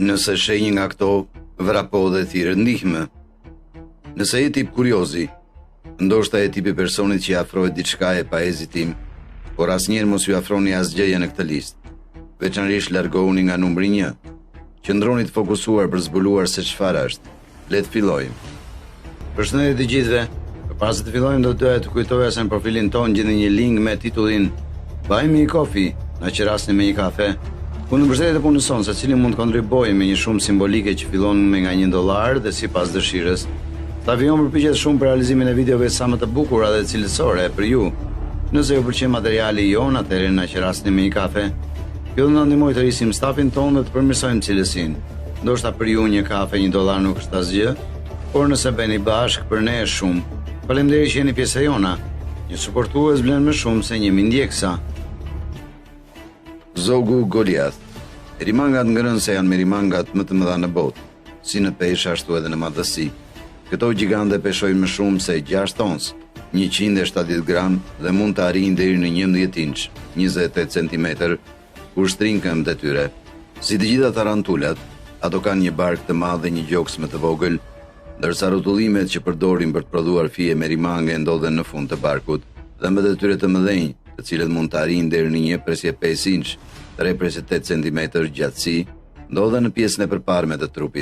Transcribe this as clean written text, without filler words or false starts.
Nëse sheh një nga këto, vrapo dhe thirrë ndihmë. Nëse je tip kuriozi, ndoshta je tipi personit që i afrohet diçka e pahezitim, por asnjëherë mos ju afroni asgjëje në këtë listë. Veçanërisht largohuni nga numri 1. Qëndroni të fokusuar për zbuluar se çfarë është. Le të fillojmë. Përshëndetje të gjithëve. Përpara se të fillojmë, do doja të kujtoja se në profilin tonë gjeni një link me titullin Buy Me Coffee, na qerasni me një kafe. Ku në mbështetje të punëson se cili mund të kontribuojë me një shumë simbolike që fillon me nga $1 dhe sipas dëshirës. Tavion përpiqet shumë për realizimin e videove sa më të bukura dhe cilësore për ju. Nëse ju pëlqen materiali jon, atëherë na qerasni me një kafe. Kjo do na ndihmojë të rrisim stafin tonë dhe të përmirësojmë cilësinë. Ndoshta për ju një kafe $1 nuk është asgjë, por nëse bëni bashkë për ne është shumë. Faleminderit që jeni pjesë e jona. Një suportues blen më shumë se 1000 ndjekësa. Zogu Goliath. Rimangat ngrënëse janë rimangat më të mëdha në botë, si në peshë ashtu edhe në madhësi. Këto gjigante peshojnë më shumë se 6 ons, 170 gram dhe mund të arrijnë deri në 11 inç, 28 cm, kur shtrin këmbët e tyre. Si të gjitha tarantulat, ato kanë një bark të madh dhe një gjoks më të vogël, ndërsa rrotullimet që përdorin për të prodhuar fije merimange ndodhen në fund të barkut dhe mbët e tyre të mëdhenj, të cilët mund të arrijnë deri në 1.5 inç, 3.8 cm gjatësi, ndodhen në pjesën e përparme të trupit.